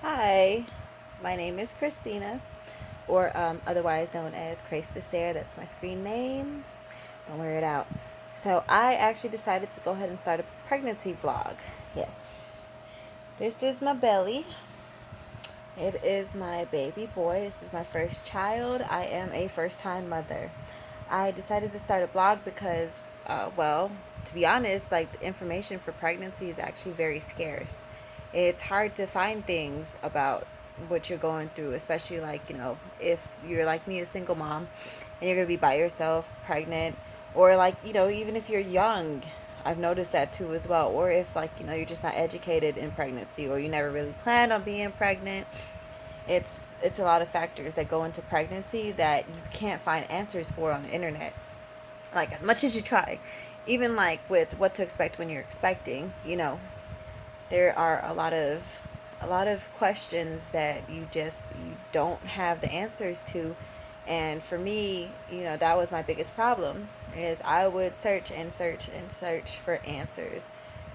Hi, my name is Christina, or otherwise known as Grace the Stare. That's my screen name. Don't wear it out. So I actually decided to go ahead and start a pregnancy vlog. Yes, this is my belly. It is my baby boy. This is my first child. I am a first-time mother. I decided to start a blog because, to be honest, like the information for pregnancy is actually very scarce. It's hard to find things about what you're going through, especially if you're like me, a single mom, and you're gonna be by yourself, pregnant, or even if you're young. I've noticed that too as well. Or if you're just not educated in pregnancy, or you never really planned on being pregnant. It's a lot of factors that go into pregnancy that you can't find answers for on the internet, like as much as you try. Even like with what to expect when you're expecting, there are a lot of questions that you don't have the answers to. And for me, that was my biggest problem, is I would search and search and search for answers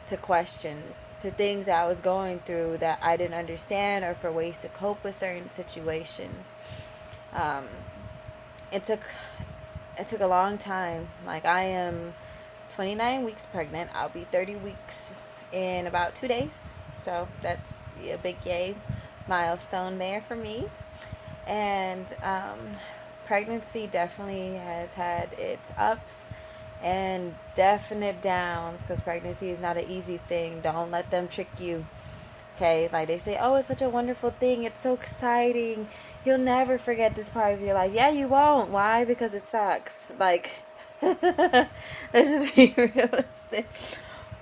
to questions, to things that I was going through that I didn't understand, or for ways to cope with certain situations. um, it took it took a long time. Like, I am 29 weeks pregnant. I'll be 30 weeks in about 2 days. So that's a big yay milestone there for me. And pregnancy definitely has had its ups and definite downs, because pregnancy is not an easy thing. Don't let them trick you. Okay, like they say, oh, it's such a wonderful thing. It's so exciting. You'll never forget this part of your life. Yeah, you won't. Why? Because it sucks. Like, let's just be realistic.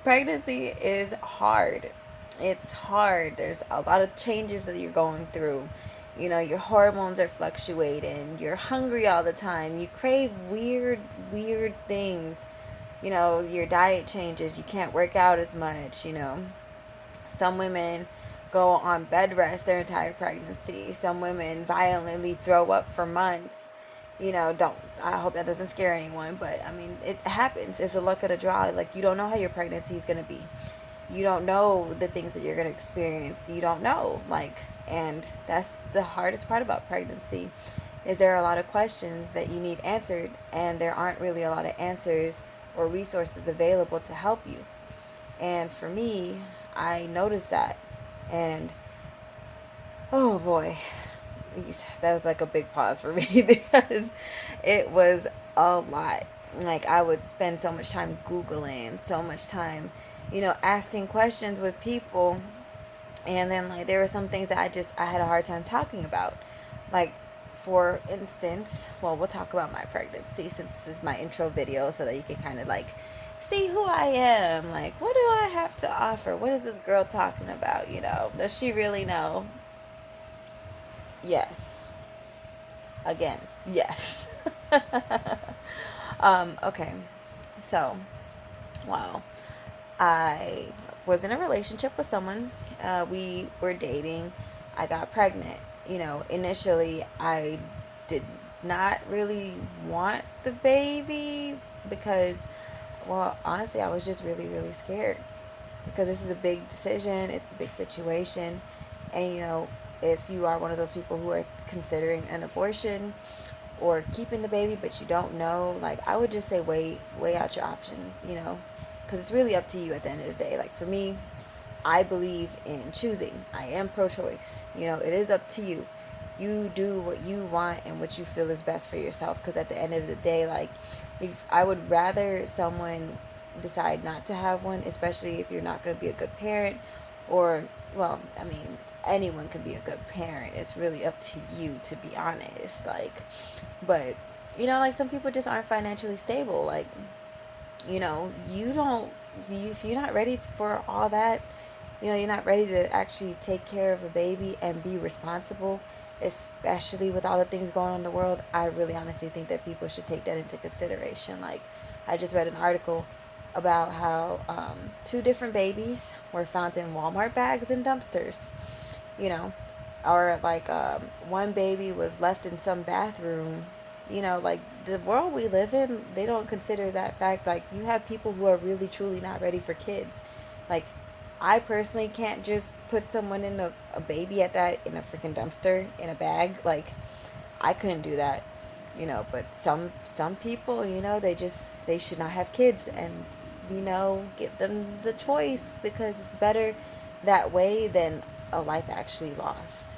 Pregnancy is hard. It's hard. There's a lot of changes that you're going through. Your hormones are fluctuating. You're hungry all the time. You crave weird, weird things. Your diet changes. You can't work out as much. Some women go on bed rest their entire pregnancy. Some women violently throw up for months. Don't, I hope that doesn't scare anyone, but I mean, it happens. It's a luck of the draw. Like, you don't know how your pregnancy is going to be. You don't know the things that you're going to experience. You don't know. And that's the hardest part about pregnancy, is there are a lot of questions that you need answered, and there aren't really a lot of answers or resources available to help you. And for me, I noticed that. And oh boy, that was like a big pause for me because it was a lot. Like, I would spend so much time Googling, so much time, asking questions with people. And then, like, there were some things that I had a hard time talking about. Like, for instance, well, we'll talk about my pregnancy since this is my intro video, so that you can kind of like see who I am. Like, what do I have to offer? What is this girl talking about? Does she really know? Yes. Again, yes. Okay. So, wow. I was in a relationship with someone. We were dating. I got pregnant. Initially, I did not really want the baby because, well, honestly, I was just really, really scared, because this is a big decision. It's a big situation. And, if you are one of those people who are considering an abortion or keeping the baby, but you don't know, like, I would just say weigh out your options, because it's really up to you at the end of the day. Like, for me, I believe in choosing. I am pro-choice. It is up to you. You do what you want and what you feel is best for yourself, because at the end of the day, like, if I would rather someone decide not to have one, especially if you're not going to be a good parent, or, well, I mean, anyone can be a good parent. It's really up to you, to be honest. Like, but like, some people just aren't financially stable. Like, you don't, if you're not ready for all that, you're not ready to actually take care of a baby and be responsible, especially with all the things going on in the world. I really honestly think that people should take that into consideration. Like, I just read an article about how two different babies were found in Walmart bags and dumpsters, you know, or like one baby was left in some bathroom. Like, the world we live in, they don't consider that fact. Like, you have people who are really truly not ready for kids. Like, I personally can't just put someone in a baby at that in a freaking dumpster in a bag. Like, I couldn't do that, but some people, they should not have kids, and give them the choice, because it's better that way than a life actually lost,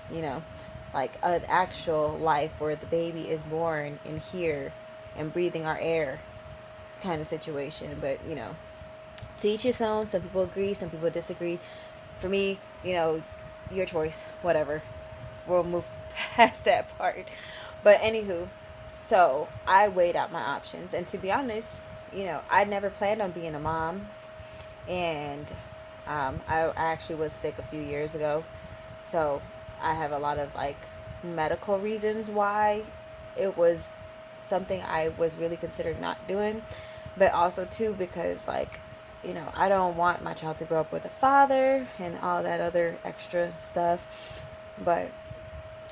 like an actual life where the baby is born in here and breathing our air kind of situation. But to each his own. Some people agree, some people disagree. For me, your choice, whatever. We'll move past that part. But anywho, so I weighed out my options, and to be honest, I never planned on being a mom, and I actually was sick a few years ago, so I have a lot of like medical reasons why it was something I was really considering not doing, but also too because like I don't want my child to grow up with a father and all that other extra stuff. But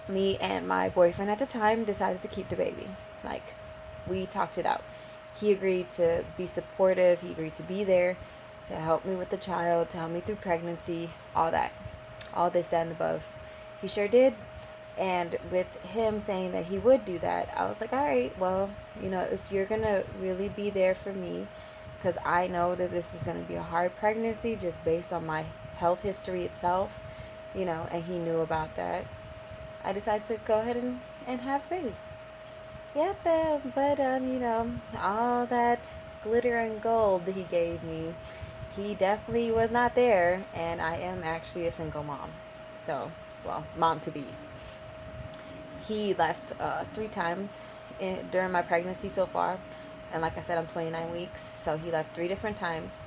me and my boyfriend at the time decided to keep the baby. Like, we talked it out. He agreed to be supportive. He agreed to be there to help me with the child, to help me through pregnancy, all that. All this, that, and above. He sure did. And with him saying that he would do that, I was like, all right, well, if you're going to really be there for me, because I know that this is going to be a hard pregnancy just based on my health history itself, and he knew about that. I decided to go ahead and have the baby. Yep, but all that glitter and gold that he gave me, he definitely was not there, and I am actually a single mom. So, well, mom to be. He left 3 times during my pregnancy so far, and like I said, I'm 29 weeks, so he left 3 different times.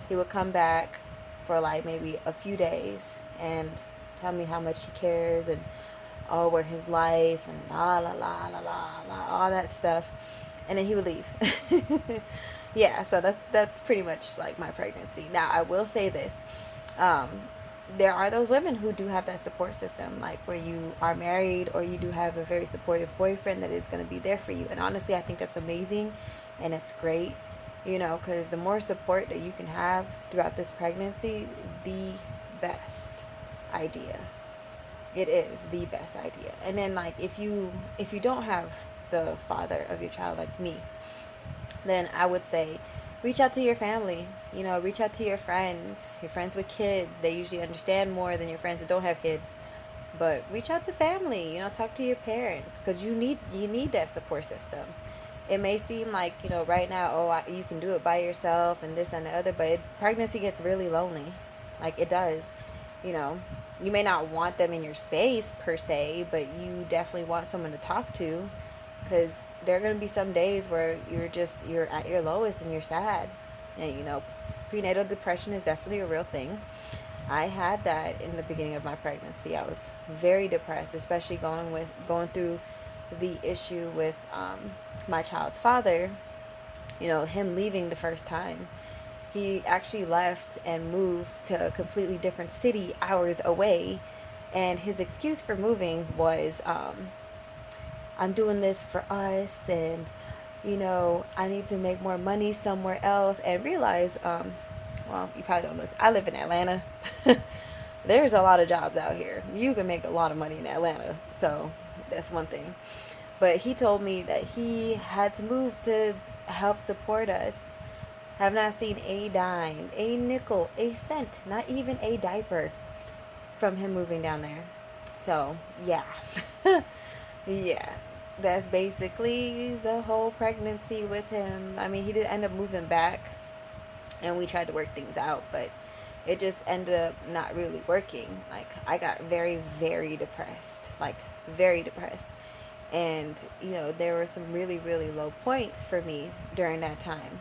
He would come back for like maybe a few days and tell me how much he cares, and where his life, and la la la la la la, all that stuff, and then he would leave. Yeah, so that's pretty much like my pregnancy. Now I will say this: um, there are those women who do have that support system, like where you are married or you do have a very supportive boyfriend that is going to be there for you. And honestly, I think that's amazing, and it's great, because the more support that you can have throughout this pregnancy, the best idea. It is the best idea. And then like if you don't have the father of your child like me, then I would say reach out to your family, reach out to your friends with kids. They usually understand more than your friends that don't have kids. But reach out to family, talk to your parents, because you need that support system. It may seem like, right now, you can do it by yourself and this and the other, but pregnancy gets really lonely. Like, it does. You may not want them in your space per se, but you definitely want someone to talk to, because there are going to be some days where you're at your lowest and you're sad. And prenatal depression is definitely a real thing. I had that in the beginning of my pregnancy. I was very depressed, especially going through the issue with my child's father, him leaving the first time. He actually left and moved to a completely different city hours away. And his excuse for moving was, I'm doing this for us, and, I need to make more money somewhere else. And realize, well, you probably don't know this, I live in Atlanta. There's a lot of jobs out here. You can make a lot of money in Atlanta. So that's one thing. But he told me that he had to move to help support us. Have not seen a dime, a nickel, a cent, not even a diaper from him moving down there. So, yeah. Yeah. That's basically the whole pregnancy with him. I mean, he did end up moving back, and we tried to work things out, but it just ended up not really working. Like, I got very, very depressed. Like, very depressed. And, there were some really, really low points for me during that time,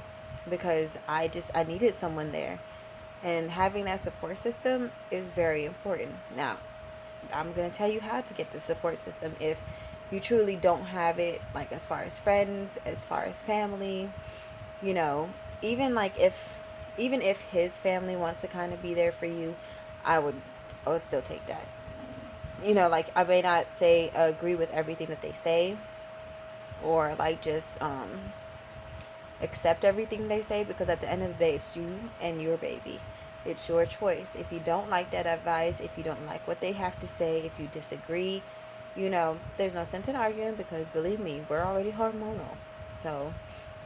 because I needed someone there. And having that support system is very important. Now, I'm going to tell you how to get the support system if you truly don't have it, like as far as friends, as far as family, even like even if his family wants to kind of be there for you, I would still take that. Like, I may not say agree with everything that they say, or like just accept everything they say, because at the end of the day, it's you and your baby. It's your choice. If you don't like that advice, if you don't like what they have to say, if you disagree, there's no sense in arguing, because believe me, we're already hormonal. So,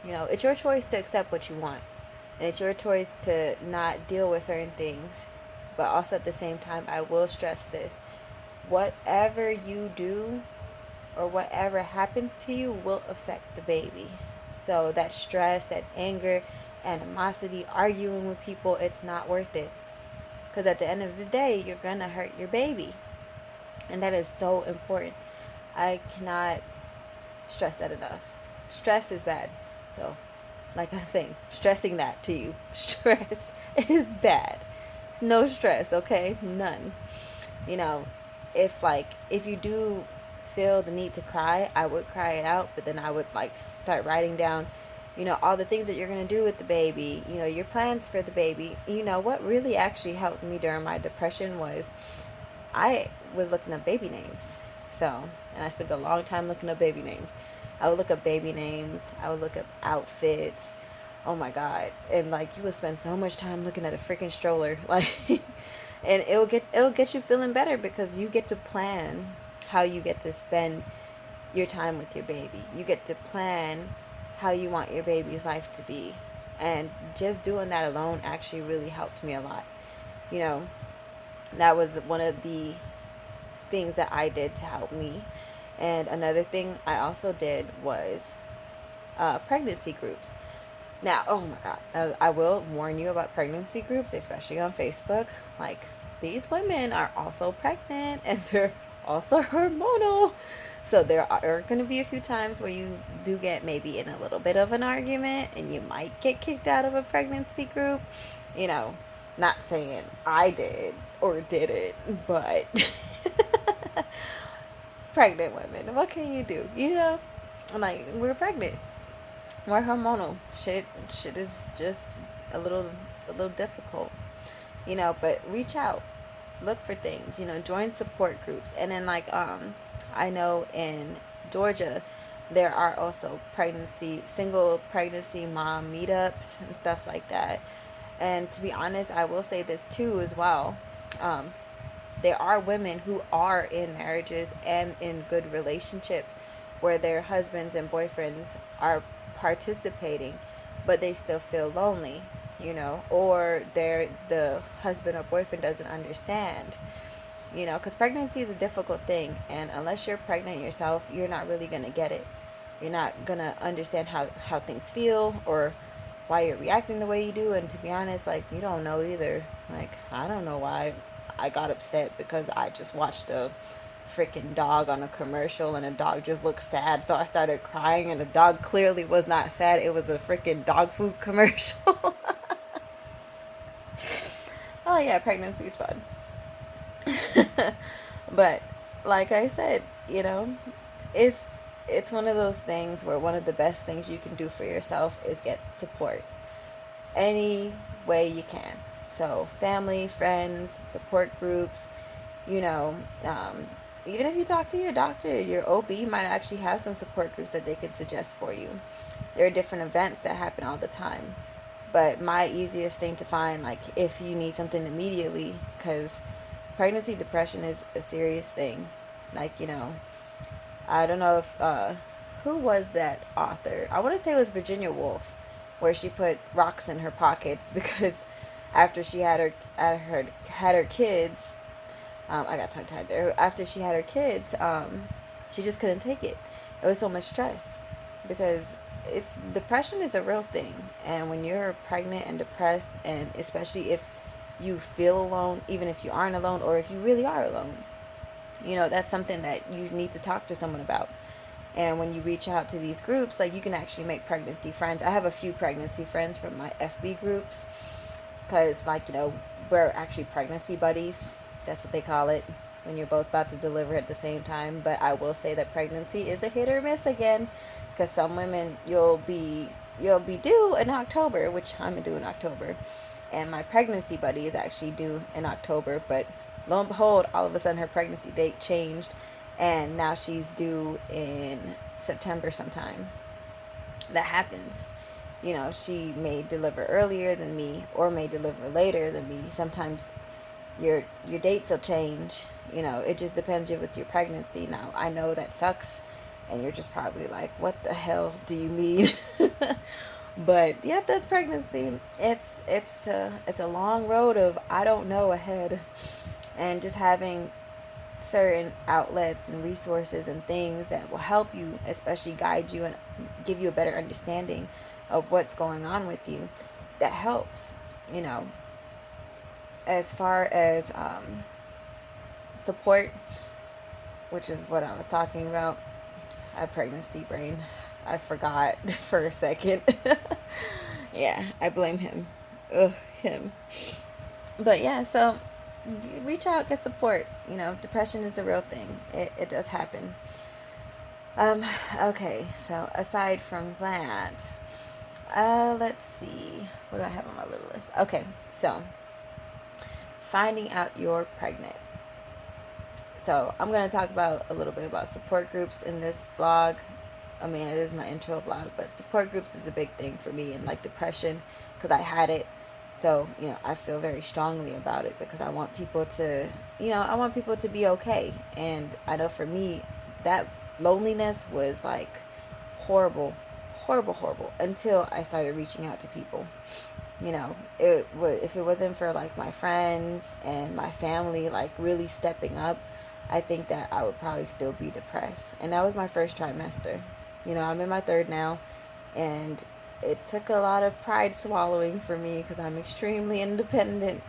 it's your choice to accept what you want. And it's your choice to not deal with certain things. But also at the same time, I will stress this. Whatever you do or whatever happens to you will affect the baby. So that stress, that anger, animosity, arguing with people, it's not worth it. Because at the end of the day, you're going to hurt your baby. And that is so important. I cannot stress that enough. Stress is bad. So, like I'm saying, stressing that to you. Stress is bad. No stress, okay? None. If you do feel the need to cry, I would cry it out, but then I would start writing down, all the things that you're going to do with the baby, your plans for the baby. What really actually helped me during my depression was I was looking up baby names. And I spent a long time looking up baby names. I would look up baby names. I would look up outfits. Oh my God. And you would spend so much time looking at a freaking stroller. And it'll get you feeling better, because you get to plan how you get to spend your time with your baby. You get to plan how you want your baby's life to be. And just doing that alone actually really helped me a lot. That was one of the things that I did to help me. And another thing I also did was pregnancy groups. Now, oh my God, I will warn you about pregnancy groups, especially on Facebook. These women are also pregnant and they're also hormonal. So there are going to be a few times where you do get maybe in a little bit of an argument, and you might get kicked out of a pregnancy group. Not saying I did or did it, but pregnant women, what can you do? We're pregnant. We're hormonal. Shit is just a little difficult. But reach out. Look for things. Join support groups. And then I know in Georgia there are also single pregnancy mom meetups and stuff like that. And to be honest, I will say this too as well. There are women who are in marriages and in good relationships where their husbands and boyfriends are participating, but they still feel lonely, or the husband or boyfriend doesn't understand, because pregnancy is a difficult thing, and unless you're pregnant yourself, you're not really going to get it. You're not going to understand how things feel or why you're reacting the way you do. And to be honest, you don't know either. I don't know why I got upset because I just watched a freaking dog on a commercial and a dog just looked sad, so I started crying, and the dog clearly was not sad. It was a freaking dog food commercial. Oh yeah, pregnancy is fun. But like I said, it's one of those things where one of the best things you can do for yourself is get support any way you can. So family, friends, support groups, even if you talk to your doctor, your OB might actually have some support groups that they can suggest for you. There are different events that happen all the time. But my easiest thing to find, if you need something immediately, because pregnancy depression is a serious thing. I don't know if, who was that author? I want to say it was Virginia Woolf, where she put rocks in her pockets because after she had her kids, I got tongue tied there. After she had her kids, she just couldn't take it. It was so much stress, because depression is a real thing. And when you're pregnant and depressed, and especially if you feel alone, even if you aren't alone, or if you really are alone, that's something that you need to talk to someone about. And when you reach out to these groups, you can actually make pregnancy friends. I have a few pregnancy friends from my FB groups, because we're actually pregnancy buddies. That's what they call it, when you're both about to deliver at the same time. But I will say that pregnancy is a hit or miss again, because some women, you'll be due in October, which I'm due in October, and my pregnancy buddy is actually due in October, but lo and behold, all of a sudden her pregnancy date changed, and now she's due in September sometime. That happens. You know, she may deliver earlier than me or may deliver later than me. Sometimes your dates will change. You know, it just depends with your pregnancy. Now, I know that sucks, and you're just probably like, what the hell do you mean? But yeah, that's pregnancy. It's a long road of I don't know ahead, and just having certain outlets and resources and things that will help you, especially guide you and give you a better understanding of what's going on with you, that helps. You know, as far as support, which is what I was talking about. I have pregnancy brain. I forgot for a second. Yeah, I blame him. Ugh, him. But yeah, so reach out, get support. You know, depression is a real thing. It does happen. Um, okay, so aside from that, let's see. What do I have on my little list? Okay, so finding out you're pregnant. So I'm going to talk about a little bit about support groups in this blog. I mean, it is my intro blog, but support groups is a big thing for me, and like depression, because I had it. So, you know, I feel very strongly about it because I want people to, I want people to be okay. And I know for me, that loneliness was like horrible, horrible, horrible until I started reaching out to people. You know, if it wasn't for like my friends and my family like really stepping up, I think that I would probably still be depressed. And that was my first trimester. You know, I'm in my third now, and it took a lot of pride swallowing for me because I'm extremely independent.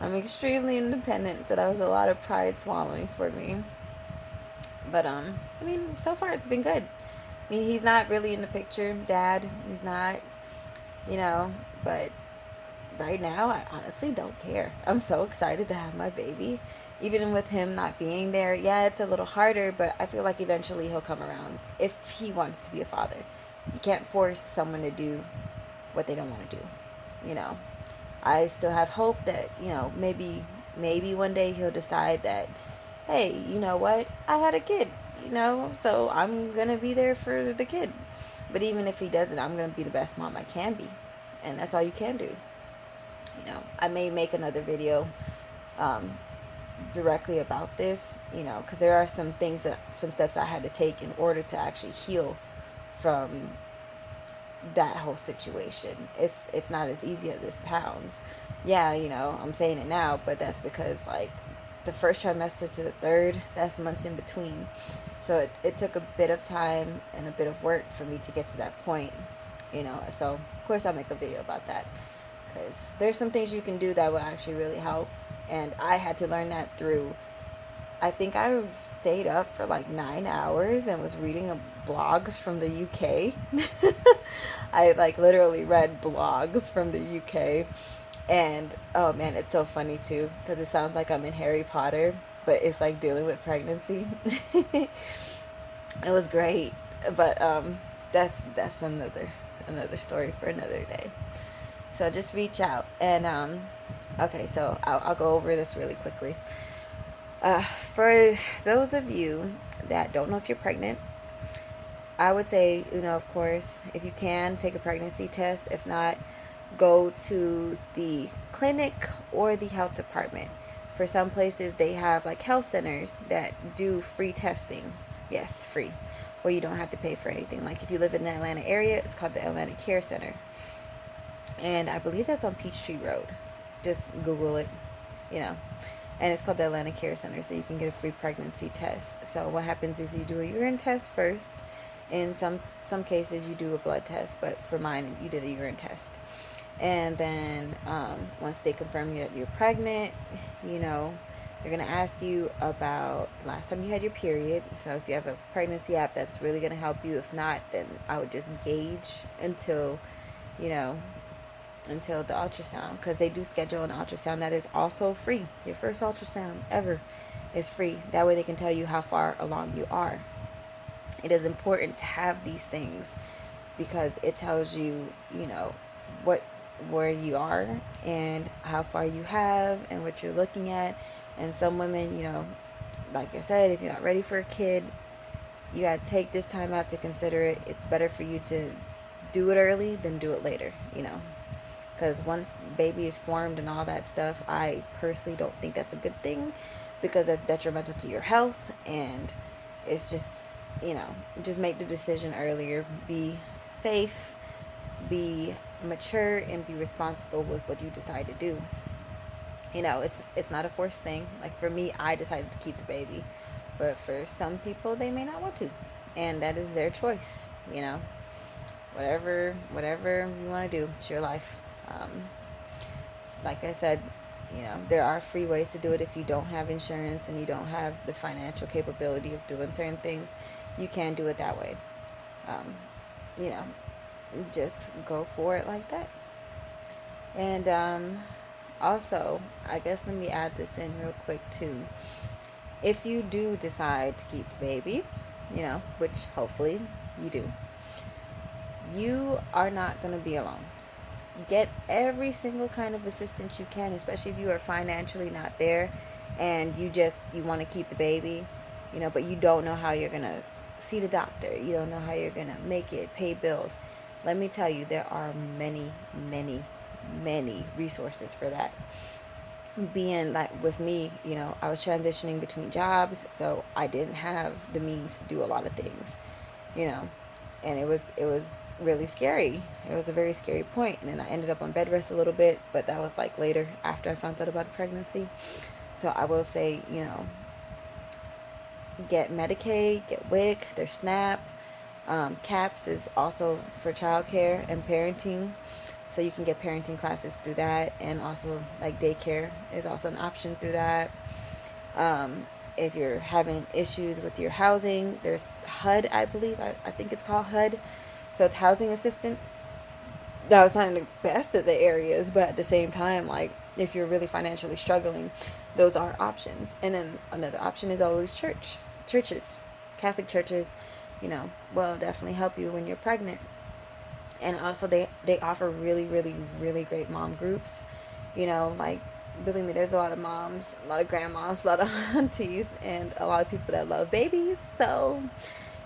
I'm extremely independent, so that was a lot of pride swallowing for me. But I mean, so far it's been good. I mean, he's not really in the picture, Dad. He's not, you know, but right now I honestly don't care. I'm so excited to have my baby. Even with him not being there, yeah, it's a little harder, but I feel like eventually he'll come around if he wants to be a father. You can't force someone to do what they don't want to do. You know, I still have hope that, maybe one day he'll decide that, hey, you know what? I had a kid, so I'm going to be there for the kid. But even if he doesn't, I'm going to be the best mom I can be. And that's all you can do. I may make another video directly about this, because there are some steps I had to take in order to actually heal from that whole situation. It's not as easy as it sounds. Yeah, I'm saying it now, but that's because like the first trimester to the third, that's months in between. So it took a bit of time and a bit of work for me to get to that point, So of course I'll make a video about that, because there's some things you can do that will actually really help. And I had to learn that through, I think I stayed up for like 9 hours and was reading blogs from the UK. I like literally read blogs from the UK. And oh man, it's so funny too, because it sounds like I'm in Harry Potter, but it's like dealing with pregnancy. It was great, but that's another story for another day. So just reach out. And okay, so I'll go over this really quickly. For those of you that don't know if you're pregnant, I would say, of course, if you can, take a pregnancy test. If not, go to the clinic or the health department. For some places, they have like health centers that do free testing. Yes, free, where you don't have to pay for anything. Like if you live in the Atlanta area, it's called the Atlanta Care Center. And I believe that's on Peachtree Road. Just Google it, And it's called the Atlanta Care Center, so you can get a free pregnancy test. So what happens is you do a urine test first. In some cases, you do a blood test, but for mine, you did a urine test. And then once they confirm that you're pregnant, they're going to ask you about the last time you had your period. So if you have a pregnancy app, that's really going to help you. If not, then I would just gauge until the ultrasound, because they do schedule an ultrasound that is also free. Your first ultrasound ever is free. That way they can tell you how far along you are. It is important to have these things because it tells you, where you are and how far you have and what you're looking at. And some women, like I said, if you're not ready for a kid, you got to take this time out to consider it. It's better for you to do it early than do it later, you know. Because once baby is formed and all that stuff, I personally don't think that's a good thing, because that's detrimental to your health. And it's just, you know, just make the decision earlier. Be safe, be mature, and be responsible with what you decide to do. You know, it's not a forced thing. Like for me, I decided to keep the baby, but for some people, they may not want to, and that is their choice. You know, whatever you want to do, it's your life. Like I said, you know, there are free ways to do it. If you don't have insurance and you don't have the financial capability of doing certain things, you can do it that way. You know, just go for it like that. And also, I guess let me add this in real quick too. If you do decide to keep the baby, you know, which hopefully you do, you are not going to be alone. Get every single kind of assistance you can, especially if you are financially not there and you want to keep the baby, you know, but you don't know how you're going to see the doctor. You don't know how you're going to make it, pay bills. Let me tell you, there are many resources for that. Being like with me, you know, I was transitioning between jobs, so I didn't have the means to do a lot of things, you know, and it was really scary. It was a very scary point, and then I ended up on bed rest a little bit, but that was like later after I found out about the pregnancy. So I will say, you know, get Medicaid, get WIC, there's SNAP. CAPS is also for childcare and parenting, so you can get parenting classes through that, and also like daycare is also an option through that. If you're having issues with your housing, there's HUD, I believe. I think it's called HUD. So it's housing assistance. That was not in the best of the areas, but at the same time, like if you're really financially struggling, those are options. And then another option is always churches, Catholic churches, you know, will definitely help you when you're pregnant. And also they offer really great mom groups, you know, like believe me, there's a lot of moms, a lot of grandmas, a lot of aunties, and a lot of people that love babies. So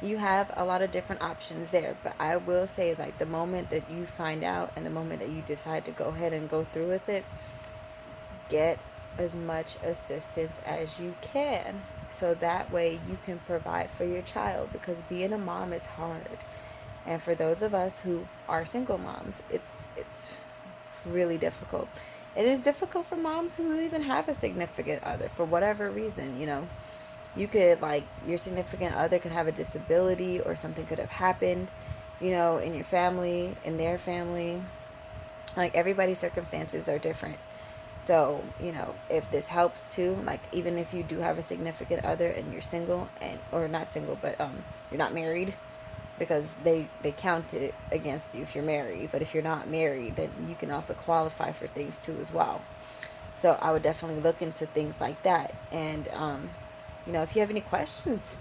you have a lot of different options there. But I will say, like, the moment that you find out and the moment that you decide to go ahead and go through with it, get as much assistance as you can, so that way you can provide for your child, because being a mom is hard. And for those of us who are single moms, it's really difficult. It is difficult for moms who even have a significant other for whatever reason, you know. You could, like, your significant other could have a disability, or something could have happened, you know, in your family, in their family. Like, everybody's circumstances are different. So, you know, if this helps too, like, even if you do have a significant other and you're single, and or not single, but you're not married, because they count it against you if you're married. But if you're not married, then you can also qualify for things too as well. So I would definitely look into things like that. And you know, if you have any questions,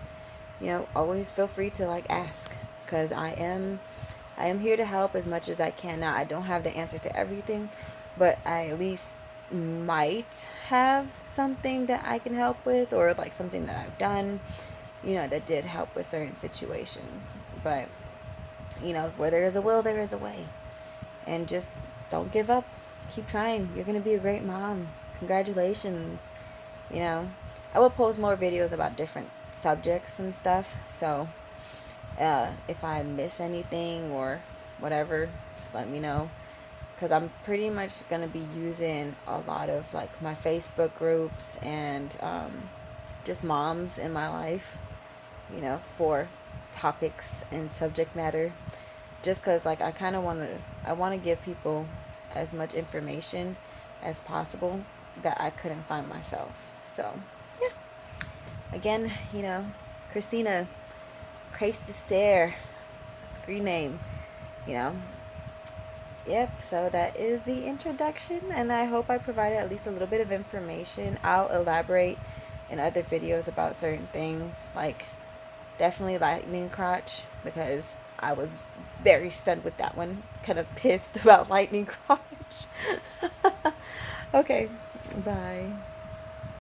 you know, always feel free to, like, ask, because I am here to help as much as I can. Now, I don't have the answer to everything, but I at least might have something that I can help with, or like something that I've done, you know, that did help with certain situations. But, you know, where there is a will, there is a way. And just don't give up. Keep trying. You're going to be a great mom. Congratulations. You know, I will post more videos about different subjects and stuff. So if I miss anything or whatever, just let me know. Because I'm pretty much going to be using a lot of, like, my Facebook groups and just moms in my life, you know, for topics and subject matter. Just because, like, I kind of want to give people as much information as possible that I couldn't find myself. So, yeah. Again, you know, Christina, Trimesters-Pregnancy, screen name, you know. Yep, so that is the introduction, and I hope I provided at least a little bit of information. I'll elaborate in other videos about certain things, like definitely lightning crotch, because I was very stunned with that one. Kind of pissed about lightning crotch. Okay, bye.